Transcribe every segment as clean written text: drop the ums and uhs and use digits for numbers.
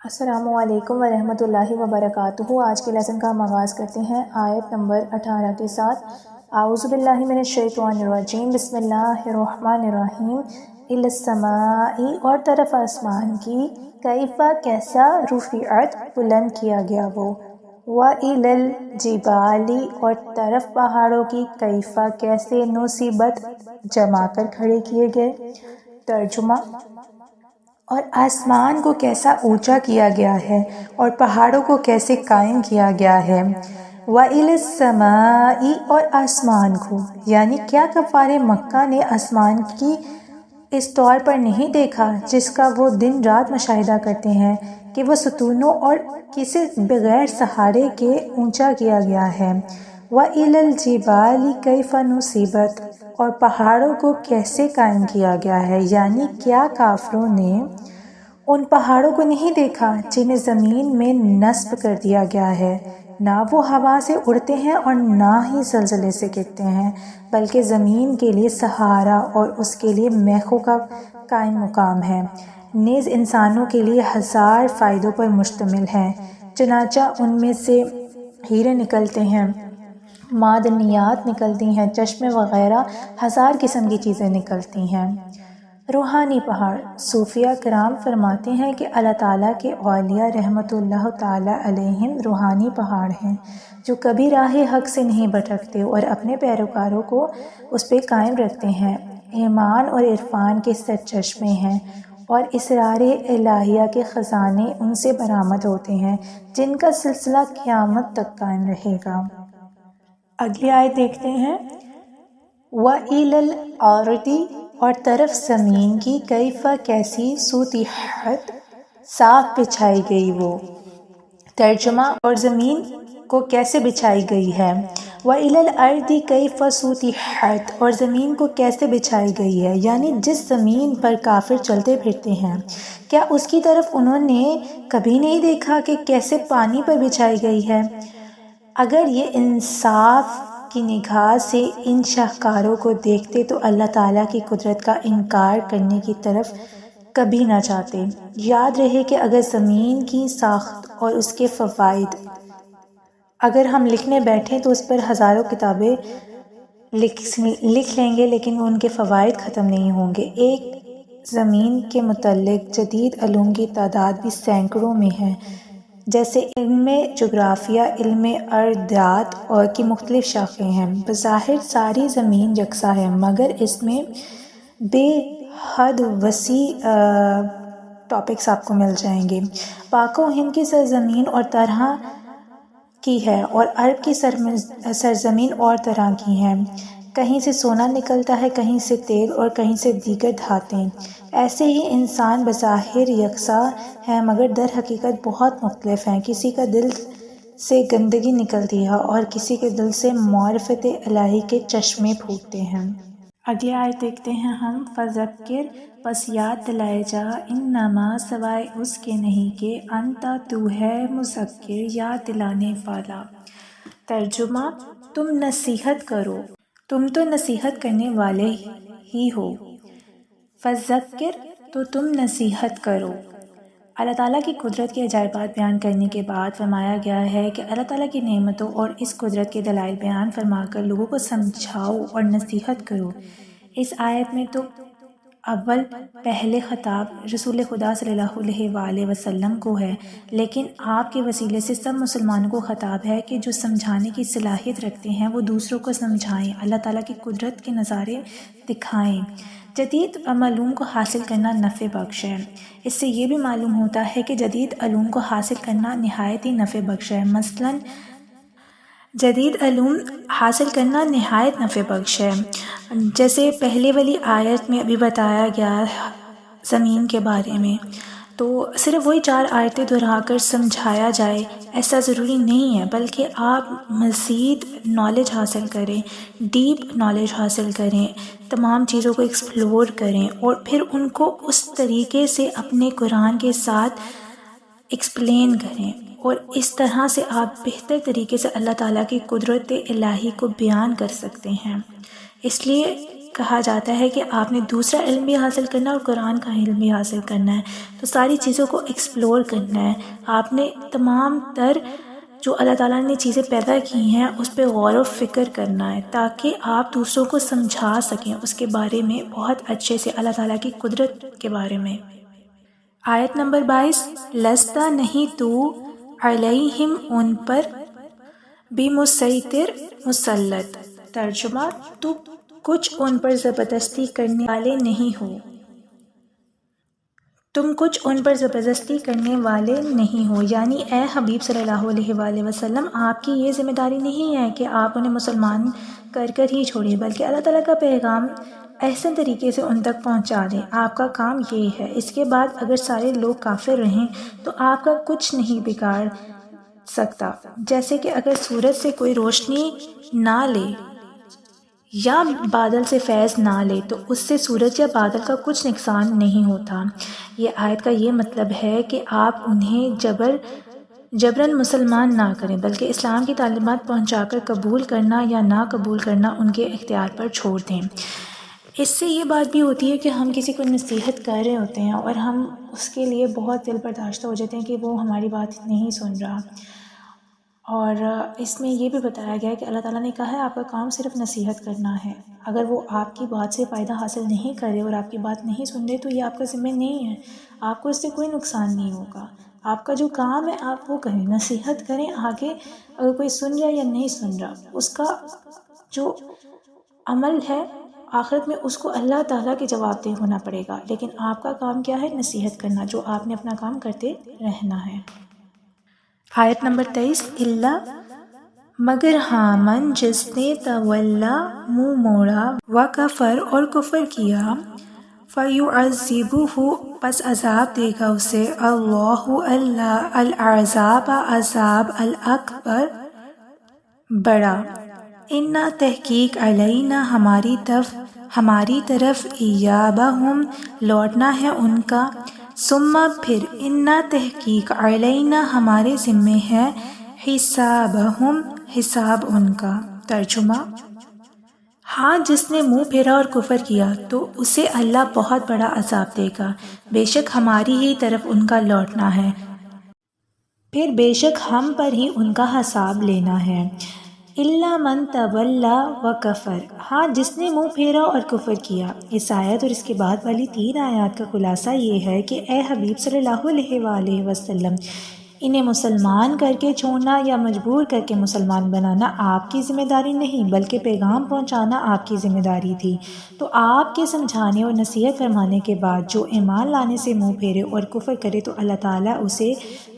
السلام علیکم ورحمۃ اللہ وبرکاتہ۔ آج کے لیسن کا ہم آغاز کرتے ہیں آیت نمبر 18 کے ساتھ۔ اعوذ باللہ من الشیطان الرجیم، بسم اللہ الرحمن الرحیم۔ الی السماء، اور طرف آسمان کی، کیف کیسا، رفعت بلند کیا گیا وہ، وَإِلَى الْجِبَالِ، اور طرف پہاڑوں کی، کیف کیسے، نصبت جما کر کھڑے کیے گئے۔ ترجمہ: اور آسمان کو کیسا اونچا کیا گیا ہے اور پہاڑوں کو کیسے قائم کیا گیا ہے۔ وَإِلَى السَّمَاءِ، اور آسمان کو، یعنی کیا کفار مکہ نے آسمان کی اس طور پر نہیں دیکھا جس کا وہ دن رات مشاہدہ کرتے ہیں کہ وہ ستونوں اور کسی بغیر سہارے کے اونچا کیا گیا ہے۔ وَإِلَى الْجِبَالِ كَيْفَ نُصِبَتْ، اور پہاڑوں کو کیسے قائم کیا گیا ہے، یعنی کیا کافروں نے ان پہاڑوں کو نہیں دیکھا جنہیں زمین میں نصب کر دیا گیا ہے، نہ وہ ہوا سے اڑتے ہیں اور نہ ہی زلزلے سے گرتے ہیں، بلکہ زمین کے لیے سہارا اور اس کے لیے میخوں کا قائم مقام ہے، نیز انسانوں کے لیے ہزار فائدوں پر مشتمل ہے، چنانچہ ان میں سے ہیرے نکلتے ہیں، معدنیات نکلتی ہیں، چشمے وغیرہ ہزار قسم کی چیزیں نکلتی ہیں۔ روحانی پہاڑ۔ صوفیہ کرام فرماتے ہیں کہ اللہ تعالیٰ کے اولیاء رحمۃ اللہ تعالیٰ علیہم روحانی پہاڑ ہیں جو کبھی راہ حق سے نہیں بھٹکتے اور اپنے پیروکاروں کو اس پہ قائم رکھتے ہیں، ایمان اور عرفان کے سرچشمے ہیں اور اسرار الہیہ کے خزانے ان سے برآمد ہوتے ہیں جن کا سلسلہ قیامت تک قائم رہے گا۔ اگلی آیت دیکھتے ہیں۔ وَإِلَى الْأَرْضِ، اور طرف زمین کی، کیف کیسی، سُطِحَتْ صاف بچھائی گئی وہ۔ ترجمہ: اور زمین کو کیسے بچھائی گئی ہے۔ وَإِلَى الْأَرْضِ كَيْفَ سُطِحَتْ، اور زمین کو کیسے بچھائی گئی ہے، یعنی جس زمین پر کافر چلتے پھرتے ہیں، کیا اس کی طرف انہوں نے کبھی نہیں دیکھا کہ کیسے پانی پر بچھائی گئی ہے۔ اگر یہ انصاف کی نگاہ سے ان شاہکاروں کو دیکھتے تو اللہ تعالیٰ کی قدرت کا انکار کرنے کی طرف کبھی نہ جاتے۔ یاد رہے کہ اگر زمین کی ساخت اور اس کے فوائد اگر ہم لکھنے بیٹھیں تو اس پر ہزاروں کتابیں لکھ لیں گے، لیکن ان کے فوائد ختم نہیں ہوں گے۔ ایک زمین کے متعلق جدید علوم کی تعداد بھی سینکڑوں میں ہے، جیسے علم جغرافیہ، علم ارضیات اور کی مختلف شاخیں ہیں۔ بظاہر ساری زمین یکساں ہے، مگر اس میں بے حد وسیع ٹاپکس آپ کو مل جائیں گے۔ پاک و ہند کی سرزمین اور طرح کی ہے اور عرب کی سرزمین اور طرح کی ہے۔ کہیں سے سونا نکلتا ہے، کہیں سے تیل اور کہیں سے دیگر دھاتیں۔ ایسے ہی انسان بظاہر یکساں ہیں مگر در حقیقت بہت مختلف ہیں۔ کسی کا دل سے گندگی نکلتی ہے اور کسی کے دل سے معرفت الہی کے چشمے پھوٹتے ہیں۔ اگلی آیت دیکھتے ہیں ہم۔ فذکر، پس یاد دلائے جا، انما، سوائے اس کے نہیں کہ، انت، تو ہے، مذکر، یاد دلانے والا۔ ترجمہ: تم نصیحت کرو، تم تو نصیحت کرنے والے ہی ہو۔ فذکر، تو تم نصیحت کرو۔ اللہ تعالیٰ کی قدرت کے عجائبات بیان کرنے کے بعد فرمایا گیا ہے کہ اللہ تعالیٰ کی نعمتوں اور اس قدرت کے دلائل بیان فرما کر لوگوں کو سمجھاؤ اور نصیحت کرو۔ اس آیت میں تو اول پہلے خطاب رسول خدا صلی اللہ علیہ وآلہ وسلم کو ہے، لیکن آپ کے وسیلے سے سب مسلمانوں کو خطاب ہے کہ جو سمجھانے کی صلاحیت رکھتے ہیں وہ دوسروں کو سمجھائیں، اللہ تعالیٰ کی قدرت کے نظارے دکھائیں۔ جدید علوم کو حاصل کرنا نفع بخش ہے۔ اس سے یہ بھی معلوم ہوتا ہے کہ جدید علوم کو حاصل کرنا نہایت ہی نفع بخش ہے۔ مثلاً جدید علوم حاصل کرنا نہایت نفع بخش ہے، جیسے پہلے والی آیت میں ابھی بتایا گیا زمین کے بارے میں، تو صرف وہی 4 آیتیں دہرا کر سمجھایا جائے ایسا ضروری نہیں ہے، بلکہ آپ مزید نالج حاصل کریں، ڈیپ نالج حاصل کریں، تمام چیزوں کو ایکسپلور کریں اور پھر ان کو اس طریقے سے اپنے قرآن کے ساتھ ایکسپلین کریں، اور اس طرح سے آپ بہتر طریقے سے اللہ تعالیٰ کی قدرت الہی کو بیان کر سکتے ہیں۔ اس لیے کہا جاتا ہے کہ آپ نے دوسرا علم بھی حاصل کرنا ہے اور قرآن کا علم بھی حاصل کرنا ہے، تو ساری چیزوں کو ایکسپلور کرنا ہے۔ آپ نے تمام تر جو اللہ تعالیٰ نے چیزیں پیدا کی ہیں اس پہ غور و فکر کرنا ہے، تاکہ آپ دوسروں کو سمجھا سکیں اس کے بارے میں بہت اچھے سے، اللہ تعالیٰ کی قدرت کے بارے میں۔ آیت نمبر 22، لستا نہیں تو علیہم ان پر بمسیطر مسلط۔ ترجمہ، تو کچھ ان پر زبردستی کرنے والے نہیں ہو، تم کچھ ان پر زبردستی کرنے والے نہیں ہو، یعنی اے حبیب صلی اللہ علیہ وآلہ وسلم، آپ کی یہ ذمہ داری نہیں ہے کہ آپ انہیں مسلمان کر ہی چھوڑیں، بلکہ اللہ تعالیٰ کا پیغام احسن طریقے سے ان تک پہنچا دیں۔ آپ کا کام یہ ہے۔ اس کے بعد اگر سارے لوگ کافر رہیں تو آپ کا کچھ نہیں بگاڑ سکتا، جیسے کہ اگر سورج سے کوئی روشنی نہ لے یا بادل سے فیض نہ لے تو اس سے سورج یا بادل کا کچھ نقصان نہیں ہوتا۔ یہ آیت کا یہ مطلب ہے کہ آپ انہیں جبراً مسلمان نہ کریں، بلکہ اسلام کی تعلیمات پہنچا کر قبول کرنا یا نہ قبول کرنا ان کے اختیار پر چھوڑ دیں۔ اس سے یہ بات بھی ہوتی ہے کہ ہم کسی کو نصیحت کر رہے ہوتے ہیں اور ہم اس کے لیے بہت دل برداشتہ ہو جاتے ہیں کہ وہ ہماری بات نہیں سن رہا، اور اس میں یہ بھی بتایا گیا ہے کہ اللہ تعالیٰ نے کہا ہے آپ کا کام صرف نصیحت کرنا ہے۔ اگر وہ آپ کی بات سے فائدہ حاصل نہیں کرے اور آپ کی بات نہیں سن رہے تو یہ آپ کا ذمہ نہیں ہے، آپ کو اس سے کوئی نقصان نہیں ہوگا۔ آپ کا جو کام ہے آپ وہ کریں، نصیحت کریں۔ آگے اگر کوئی سن رہا یا نہیں سن رہا، اس کا جو عمل ہے آخرت میں اس کو اللہ تعالیٰ کے جواب دہ ہونا پڑے گا، لیکن آپ کا کام کیا ہے؟ نصیحت کرنا، جو آپ نے اپنا کام کرتے رہنا ہے۔ آیت نمبر 23، اللہ مگر ہاں من جس نے تولا منہ موڑا وکفر اور کفر کیا، فیعذبہ پس عذاب دے گا اسے اللہ العذاب عذاب الاکبر بڑا، انا تحقیق علینا ہماری طرف ایابہم لوٹنا ہے ان کا، ثم پھر انا تحقیق علینا ہمارے ذمے ہے حسابہم حساب ان کا۔ ترجمہ، ہاں جس نے منہ پھیرا اور کفر کیا تو اسے اللہ بہت بڑا عذاب دے گا، بے شک ہماری ہی طرف ان کا لوٹنا ہے، پھر بے شک ہم پر ہی ان کا حساب لینا ہے۔ الا من تولا وکفر، ہاں جس نے منہ پھیرا اور کفر کیا۔ اس آیت اور اس کے بعد والی 3 آیات کا خلاصہ یہ ہے کہ اے حبیب صلی اللہ علیہ وآلہ وسلم، انہیں مسلمان کر کے چھوڑنا یا مجبور کر کے مسلمان بنانا آپ کی ذمہ داری نہیں، بلکہ پیغام پہنچانا آپ کی ذمہ داری تھی۔ تو آپ کے سمجھانے اور نصیحت فرمانے کے بعد جو ایمان لانے سے منہ پھیرے اور کفر کرے تو اللہ تعالیٰ اسے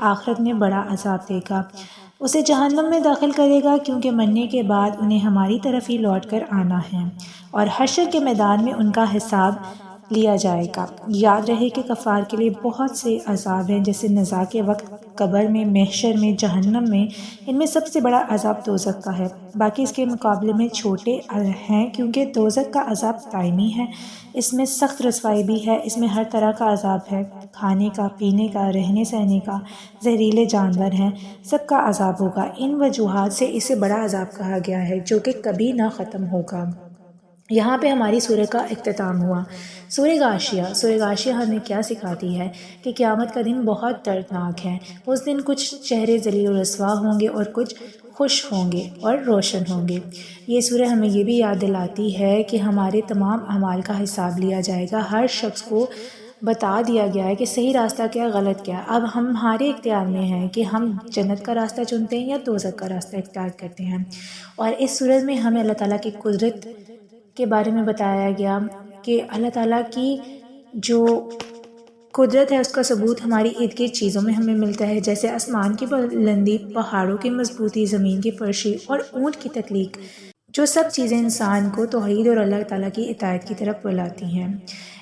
آخرت میں بڑا عذاب دے گا، اسے جہنم میں داخل کرے گا، کیونکہ مرنے کے بعد انہیں ہماری طرف ہی لوٹ کر آنا ہے اور حشر کے میدان میں ان کا حساب لیا جائے گا۔ یاد رہے کہ کفار کے لیے بہت سے عذاب ہیں، جیسے نزاع کے وقت، قبر میں، محشر میں، جہنم میں۔ ان میں سب سے بڑا عذاب دوزخ کا ہے، باقی اس کے مقابلے میں چھوٹے ہیں، کیونکہ دوزخ کا عذاب دائمی ہے، اس میں سخت رسوائی بھی ہے، اس میں ہر طرح کا عذاب ہے، کھانے کا، پینے کا، رہنے سہنے کا، زہریلے جانور ہیں، سب کا عذاب ہوگا۔ ان وجوہات سے اسے بڑا عذاب کہا گیا ہے جو کہ کبھی نہ ختم ہوگا۔ یہاں پہ ہماری سورہ کا اختتام ہوا۔ سورہ غاشیہ ہمیں کیا سکھاتی ہے کہ قیامت کا دن بہت دردناک ہے۔ اس دن کچھ چہرے ذلیل و رسوا ہوں گے اور کچھ خوش ہوں گے اور روشن ہوں گے۔ یہ سورہ ہمیں یہ بھی یاد دلاتی ہے کہ ہمارے تمام اعمال کا حساب لیا جائے گا، ہر شخص کو بتا دیا گیا ہے کہ صحیح راستہ کیا، غلط کیا۔ اب ہمارے اختیار میں ہے کہ ہم جنت کا راستہ چنتے ہیں یا دوزخ کا راستہ اختیار کرتے ہیں۔ اور اس سورہ میں ہمیں اللہ تعالیٰ کی قدرت کے بارے میں بتایا گیا کہ اللہ تعالیٰ کی جو قدرت ہے اس کا ثبوت ہماری ارد گرد چیزوں میں ہمیں ملتا ہے، جیسے آسمان کی بلندی، پہاڑوں کی مضبوطی، زمین کی فرشی اور اونٹ کی تخلیق، جو سب چیزیں انسان کو توحید اور اللہ تعالیٰ کی اطاعت کی طرف بلاتی ہیں۔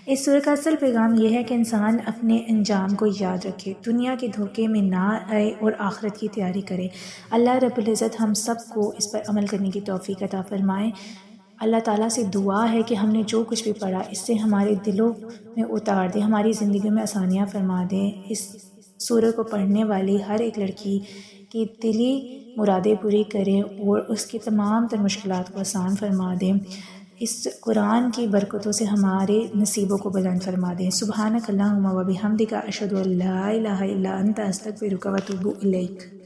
اس سورہ کا اصل پیغام یہ ہے کہ انسان اپنے انجام کو یاد رکھے، دنیا کے دھوکے میں نہ آئے اور آخرت کی تیاری کرے۔ اللہ رب العزت ہم سب کو اس پر عمل کرنے کی توفیق عطا فرمائے۔ اللہ تعالیٰ سے دعا ہے کہ ہم نے جو کچھ بھی پڑھا اس سے ہمارے دلوں میں اتار دے، ہماری زندگی میں آسانیاں فرما دے، اس سورہ کو پڑھنے والی ہر ایک لڑکی کی دلی مرادیں پوری کریں اور اس کی تمام تر مشکلات کو آسان فرما دیں۔ اس قرآن کی برکتوں سے ہمارے نصیبوں کو بلند فرما دیں۔ سبحانک اللہم و بحمدک اشہد ان لا الہ الا انت استغفرک و اتوب الیک۔